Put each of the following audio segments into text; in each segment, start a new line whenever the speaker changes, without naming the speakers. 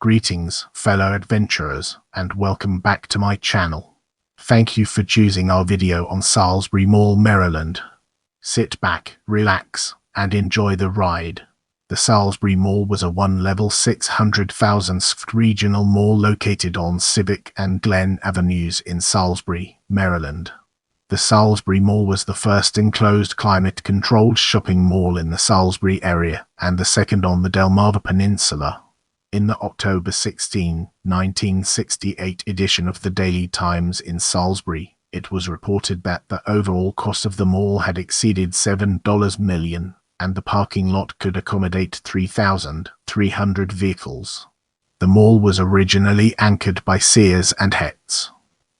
Greetings, fellow adventurers, and welcome back to my channel. Thank you for choosing our video on Salisbury Mall, Maryland. Sit back, relax, and enjoy the ride. The Salisbury Mall was a one-level 600,000 sq ft regional mall located on Civic and Glen Avenues in Salisbury, Maryland. The Salisbury Mall was the first enclosed climate-controlled shopping mall in the Salisbury area and the second on the Delmarva Peninsula. In the October 16, 1968 edition of the Daily Times in Salisbury, it was reported that the overall cost of the mall had exceeded $7 million, and the parking lot could accommodate 3,300 vehicles. The mall was originally anchored by Sears and Hecht.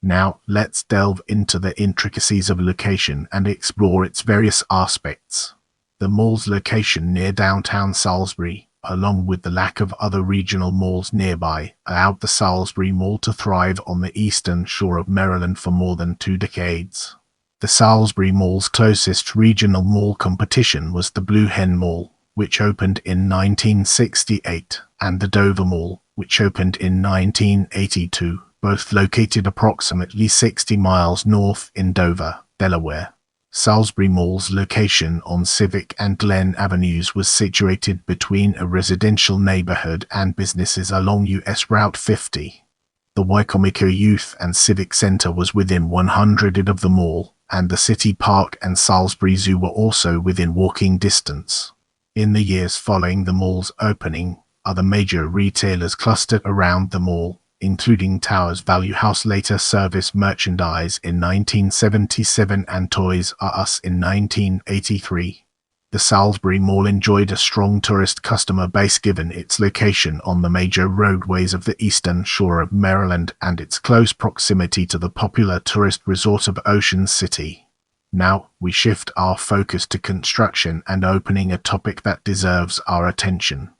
Now, let's delve into the intricacies of location and explore its various aspects. The mall's location near downtown Salisbury, along with the lack of other regional malls nearby, allowed the Salisbury Mall to thrive on the eastern shore of Maryland for more than 2 decades. The Salisbury Mall's closest regional mall competition was the Blue Hen Mall, which opened in 1968, and the Dover Mall, which opened in 1982, both located approximately 60 miles north in Dover, Delaware. Salisbury Mall's location on Civic and Glen Avenues was situated between a residential neighborhood and businesses along US Route 50. The Wycomico Youth and Civic Center was within 100 of the mall, and the City Park and Salisbury Zoo were also within walking distance. In the years following the mall's opening, other major retailers clustered around the mall, including Towers Value House later Service Merchandise in 1977 and Toys R Us in 1983. The Salisbury Mall enjoyed a strong tourist customer base given its location on the major roadways of the eastern shore of Maryland and its close proximity to the popular tourist resort of Ocean City. Now, we shift our focus to construction and opening, a topic that deserves our attention.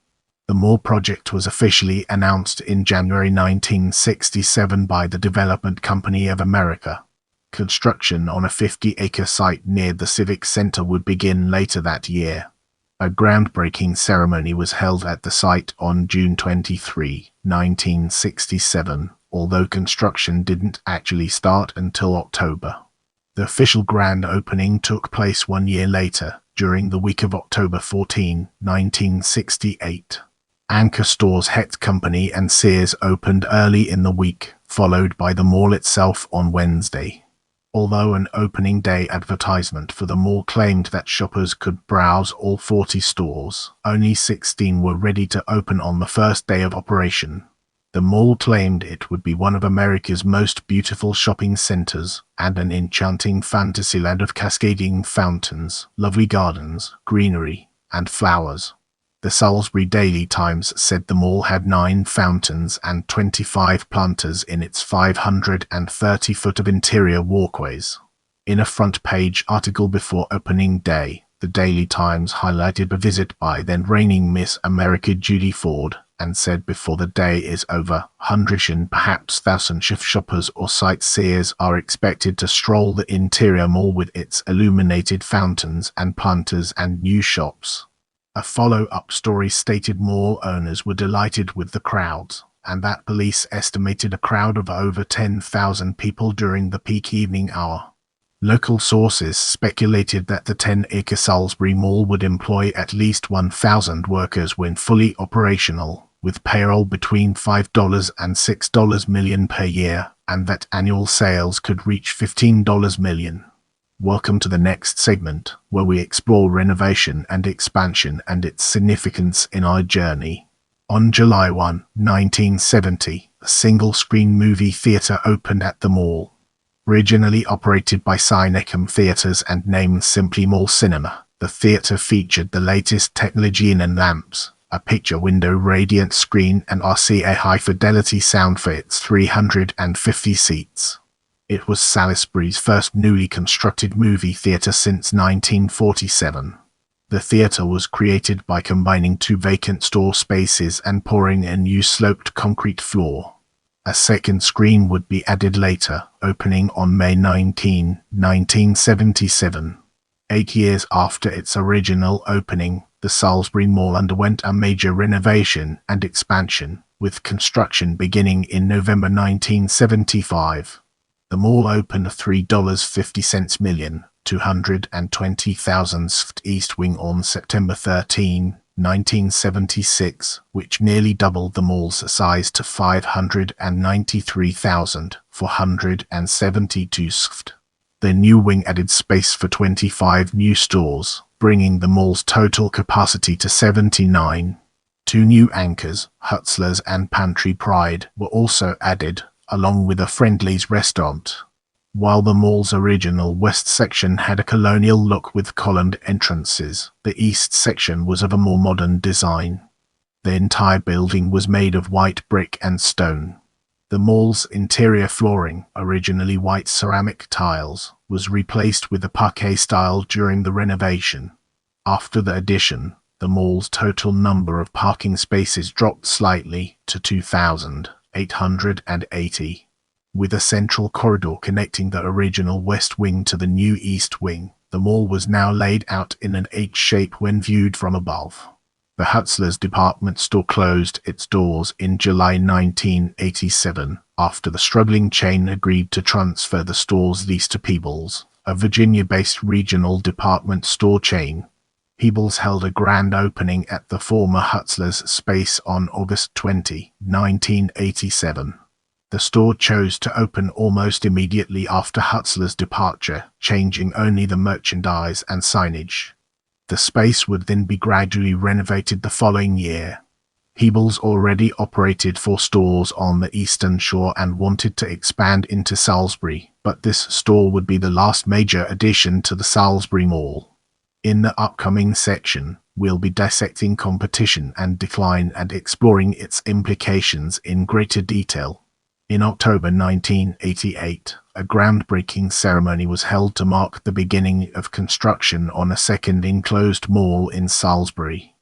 The mall project was officially announced in January 1967 by the Development Company of America. Construction on a 50-acre site near the Civic Center would begin later that year. A groundbreaking ceremony was held at the site on June 23, 1967, although construction didn't actually start until October. The official grand opening took place 1 year later, during the week of October 14, 1968. Anchor stores Hecht Company and Sears opened early in the week, followed by the mall itself on Wednesday. Although an opening day advertisement for the mall claimed that shoppers could browse all 40 stores, only 16 were ready to open on the first day of operation. The mall claimed it would be one of America's most beautiful shopping centers and an enchanting fantasyland of cascading fountains, lovely gardens, greenery, and flowers. The Salisbury Daily Times said the mall had 9 fountains and 25 planters in its 530 foot of interior walkways. In a front-page article before opening day, the Daily Times highlighted a visit by then-reigning Miss America Judy Ford, and said before the day is over, hundreds and perhaps thousands of shoppers or sightseers are expected to stroll the interior mall with its illuminated fountains and planters and new shops. A follow-up story stated mall owners were delighted with the crowds, and that police estimated a crowd of over 10,000 people during the peak evening hour. Local sources speculated that the 10-acre Salisbury Mall would employ at least 1,000 workers when fully operational, with payroll between $5 and $6 million per year, and that annual sales could reach $15 million. Welcome to the next segment, where we explore renovation and expansion and its significance in our journey. On July 1, 1970, a single-screen movie theater opened at the mall. Originally operated by Cynecum Theaters and named simply Mall Cinema, the theater featured the latest technology in lamps, a picture window radiant screen, and RCA high-fidelity sound for its 350 seats. It was Salisbury's first newly constructed movie theater since 1947. The theater was created by combining 2 vacant store spaces and pouring a new sloped concrete floor. A second screen would be added later, opening on May 19, 1977. 8 years after its original opening, the Salisbury Mall underwent a major renovation and expansion, with construction beginning in November 1975. The mall opened $3.50 million, 220,000 sqft East Wing on September 13, 1976, which nearly doubled the mall's size to 593,472 sqft. The new wing added space for 25 new stores, bringing the mall's total capacity to 79. 2 new anchors, Hutzler's and Pantry Pride, were also added, along with a Friendly's restaurant. While the mall's original west section had a colonial look with columned entrances, the east section was of a more modern design. The entire building was made of white brick and stone. The mall's interior flooring, originally white ceramic tiles, was replaced with a parquet style during the renovation. After the addition, the mall's total number of parking spaces dropped slightly to 2,880. With a central corridor connecting the original west wing to the new east wing, the mall was now laid out in an H shape when viewed from above. The Hutzler's department store closed its doors in July 1987 after the struggling chain agreed to transfer the store's lease to Peebles, a Virginia-based regional department store chain. Peebles held a grand opening at the former Hutzler's space on August 20, 1987. The store chose to open almost immediately after Hutzler's departure, changing only the merchandise and signage. The space would then be gradually renovated the following year. Peebles already operated 4 stores on the Eastern Shore and wanted to expand into Salisbury, but this store would be the last major addition to the Salisbury Mall. In the upcoming section, we'll be dissecting competition and decline and exploring its implications in greater detail. In October 1988, a groundbreaking ceremony was held to mark the beginning of construction on a second enclosed mall in Salisbury.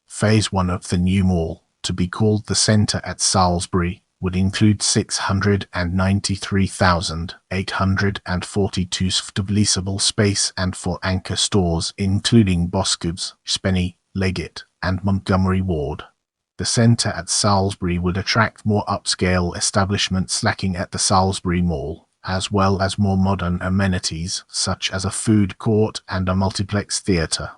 Phase 1 of the new mall, to be called the Centre at Salisbury, would include 693,842 sqft of leasable space and 4 anchor stores including Boscov's, Spenny, Leggett, and Montgomery Ward. The centre at Salisbury would attract more upscale establishments lacking at the Salisbury Mall, as well as more modern amenities such as a food court and a multiplex theatre.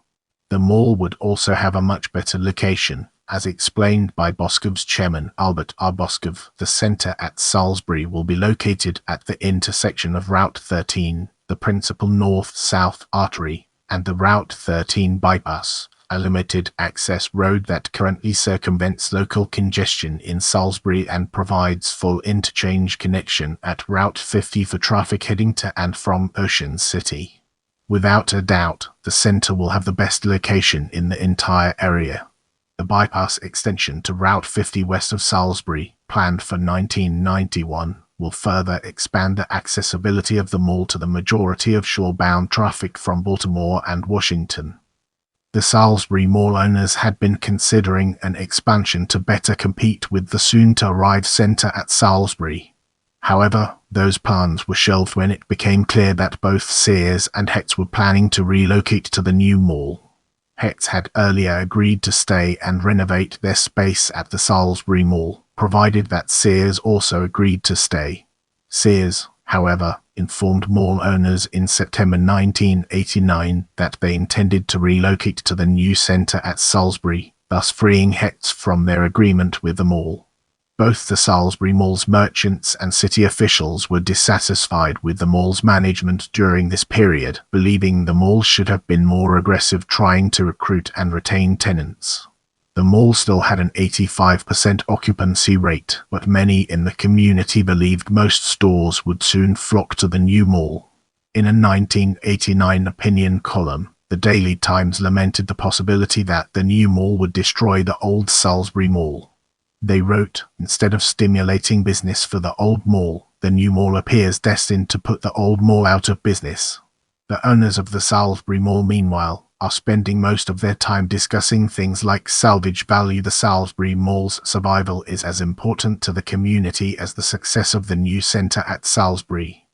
The mall would also have a much better location. As explained by Boscov's chairman Albert R. Boscov, the centre at Salisbury will be located at the intersection of Route 13, the principal north-south artery, and the Route 13 bypass, a limited-access road that currently circumvents local congestion in Salisbury and provides full interchange connection at Route 50 for traffic heading to and from Ocean City. Without a doubt, the centre will have the best location in the entire area. The bypass extension to Route 50 west of Salisbury, planned for 1991, will further expand the accessibility of the mall to the majority of shore-bound traffic from Baltimore and Washington. The Salisbury Mall owners had been considering an expansion to better compete with the soon-to-arrive centre at Salisbury. However, those plans were shelved when it became clear that both Sears and Hecht were planning to relocate to the new mall. Hecht had earlier agreed to stay and renovate their space at the Salisbury Mall, provided that Sears also agreed to stay. Sears, however, informed mall owners in September 1989 that they intended to relocate to the new centre at Salisbury, thus freeing Hecht from their agreement with the mall. Both the Salisbury Mall's merchants and city officials were dissatisfied with the mall's management during this period, believing the mall should have been more aggressive trying to recruit and retain tenants. The mall still had an 85% occupancy rate, but many in the community believed most stores would soon flock to the new mall. In a 1989 opinion column, the Daily Times lamented the possibility that the new mall would destroy the old Salisbury Mall. They wrote, "Instead of stimulating business for the old mall, the new mall appears destined to put the old mall out of business." The owners of the Salisbury Mall, meanwhile, are spending most of their time discussing things like salvage value. The Salisbury Mall's survival is as important to the community as the success of the new centre at Salisbury.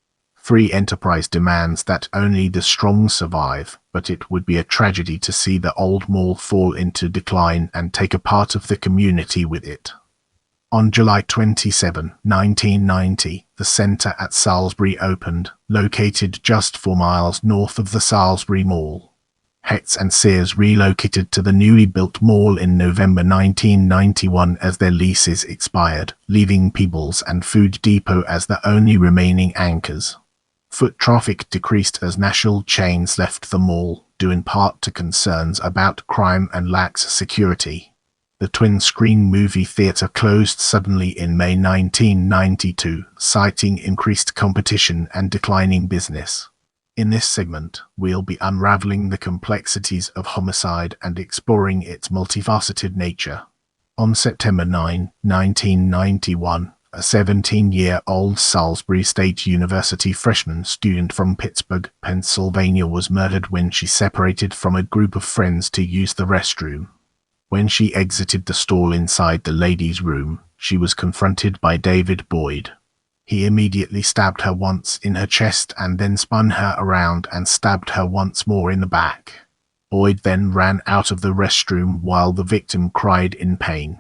Free enterprise demands that only the strong survive, but it would be a tragedy to see the old mall fall into decline and take a part of the community with it. On July 27, 1990, the centre at Salisbury opened, located just 4 miles north of the Salisbury Mall. Hecht and Sears relocated to the newly built mall in November 1991 as their leases expired, leaving Peebles and Food Depot as the only remaining anchors. Foot traffic decreased as national chains left the mall, due in part to concerns about crime and lax security. The twin-screen movie theatre closed suddenly in May 1992, citing increased competition and declining business. In this segment, we'll be unraveling the complexities of homicide and exploring its multifaceted nature. On September 9, 1991, a 17-year-old Salisbury State University freshman student from Pittsburgh, Pennsylvania was murdered when she separated from a group of friends to use the restroom. When she exited the stall inside the ladies' room, she was confronted by David Boyd. He immediately stabbed her once in her chest and then spun her around and stabbed her once more in the back. Boyd then ran out of the restroom while the victim cried in pain.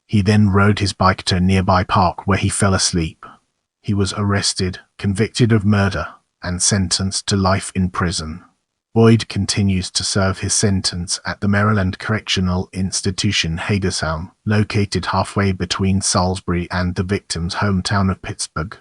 He then rode his bike to a nearby park where he fell asleep. He was arrested, convicted of murder, and sentenced to life in prison. Boyd continues to serve his sentence at the Maryland Correctional Institution Hagerstown, located halfway between Salisbury and the victim's hometown of Pittsburgh.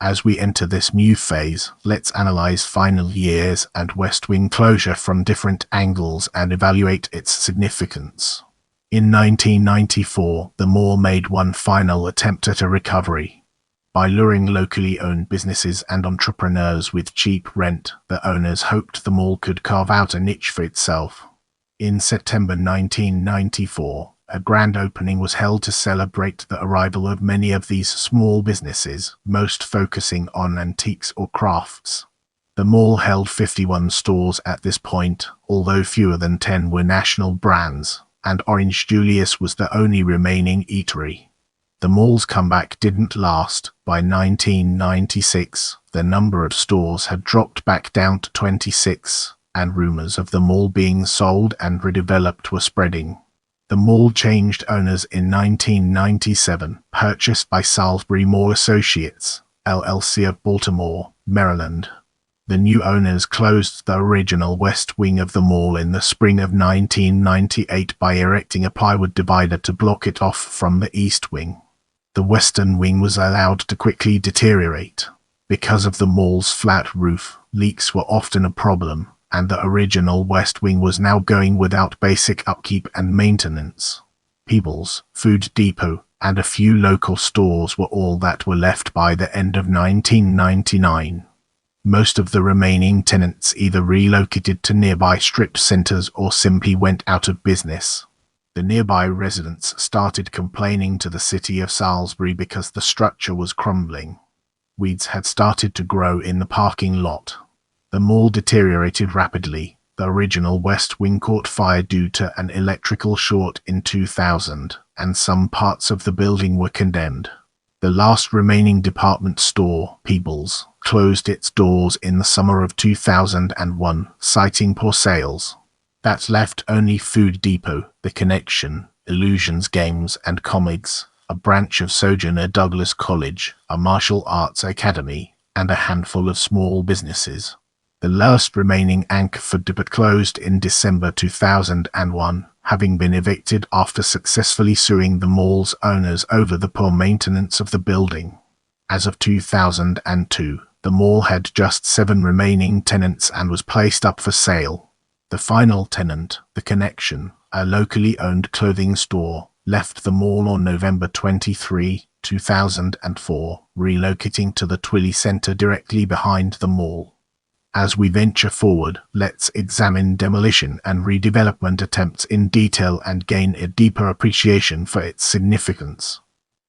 As we enter this new phase, let's analyze final years and West Wing closure from different angles and evaluate its significance. In 1994, the mall made one final attempt at a recovery. By luring locally owned businesses and entrepreneurs with cheap rent, the owners hoped the mall could carve out a niche for itself. In September 1994, a grand opening was held to celebrate the arrival of many of these small businesses, most focusing on antiques or crafts. The mall held 51 stores at this point, although fewer than 10 were national brands, and Orange Julius was the only remaining eatery. The mall's comeback didn't last. By 1996, the number of stores had dropped back down to 26, and rumors of the mall being sold and redeveloped were spreading. The mall changed owners in 1997, purchased by Salisbury Mall Associates, LLC of Baltimore, Maryland. The new owners closed the original west wing of the mall in the spring of 1998 by erecting a plywood divider to block it off from the east wing. The western wing was allowed to quickly deteriorate. Because of the mall's flat roof, leaks were often a problem, and the original west wing was now going without basic upkeep and maintenance. Peebles, Food Depot, and a few local stores were all that were left by the end of 1999. Most of the remaining tenants either relocated to nearby strip centers or simply went out of business. The nearby residents started complaining to the city of Salisbury because the structure was crumbling. Weeds had started to grow in the parking lot. The mall deteriorated rapidly. The original west wing caught fire due to an electrical short in 2000, and some parts of the building were condemned. The last remaining department store, Peebles, closed its doors in the summer of 2001, citing poor sales. That left only Food Depot, The Connection, Illusions Games and Comics, a branch of Sojourner Douglas College, a martial arts academy, and a handful of small businesses. The last remaining anchor for Depot closed in December 2001, having been evicted after successfully suing the mall's owners over the poor maintenance of the building. As of 2002, the mall had just 7 remaining tenants and was placed up for sale. The final tenant, The Connection, a locally owned clothing store, left the mall on November 23, 2004, relocating to the Twilly Center directly behind the mall. As we venture forward, let's examine demolition and redevelopment attempts in detail and gain a deeper appreciation for its significance.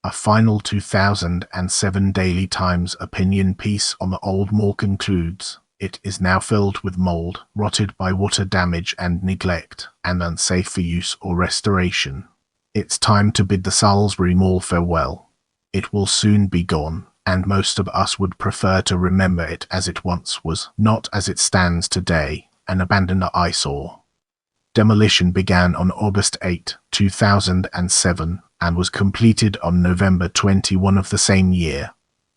A final 2007 Daily Times opinion piece on the old mall concludes, "It is now filled with mold, rotted by water damage and neglect, and unsafe for use or restoration. It's time to bid the Salisbury Mall farewell. It will soon be gone, and most of us would prefer to remember it as it once was, not as it stands today, an abandoned eyesore. Demolition began on August 8, 2007, and was completed on November 21 of the same year.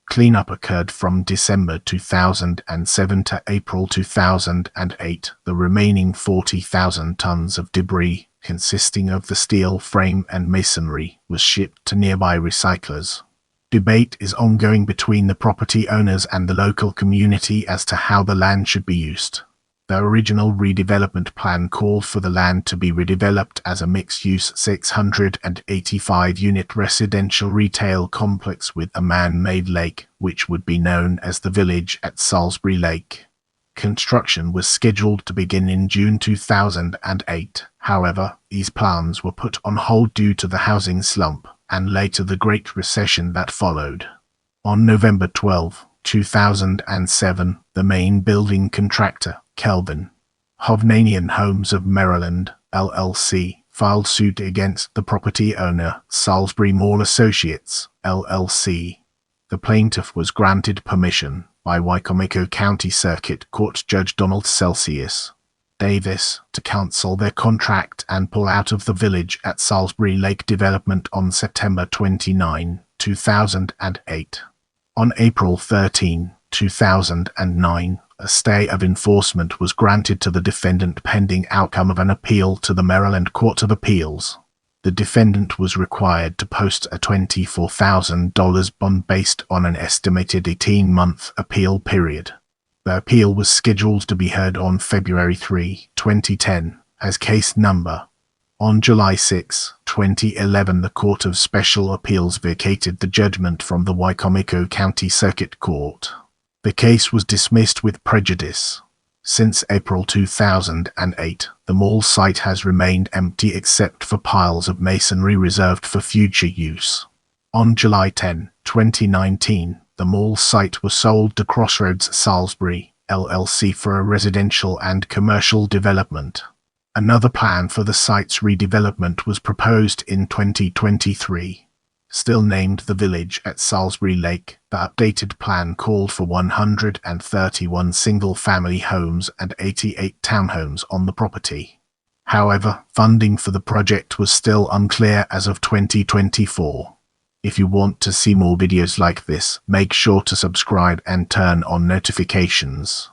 Cleanup occurred from December 2007 to April 2008. The remaining 40,000 tons of debris, consisting of the steel frame and masonry, was shipped to nearby recyclers. Debate is ongoing between the property owners and the local community as to how the land should be used. The original redevelopment plan called for the land to be redeveloped as a mixed-use 685-unit residential retail complex with a man-made lake, which would be known as the Village at Salisbury Lake. Construction was scheduled to begin in June 2008. However, these plans were put on hold due to the housing slump, and later the Great Recession that followed. On November 12, 2007, the main building contractor, Kelvin Hovnanian Homes of Maryland, LLC, filed suit against the property owner, Salisbury Mall Associates, LLC. The plaintiff was granted permission by Wicomico County Circuit Court Judge Donald Celsius Davis to cancel their contract and pull out of the Village at Salisbury Lake development on September 29, 2008. On April 13, 2009, a stay of enforcement was granted to the defendant pending outcome of an appeal to the Maryland Court of Appeals. The defendant was required to post a $24,000 bond based on an estimated 18-month appeal period. The appeal was scheduled to be heard on February 3, 2010, as case number. On July 6, 2011, the Court of Special Appeals vacated the judgment from the Wicomico County Circuit Court. The case was dismissed with prejudice. Since April 2008, the mall site has remained empty except for piles of masonry reserved for future use. On July 10, 2019, the mall site was sold to Crossroads Salisbury, LLC for a residential and commercial development. Another plan for the site's redevelopment was proposed in 2023. Still named the Village at Salisbury Lake, the updated plan called for 131 single-family homes and 88 townhomes on the property. However, funding for the project was still unclear as of 2024. If you want to see more videos like this, make sure to subscribe and turn on notifications.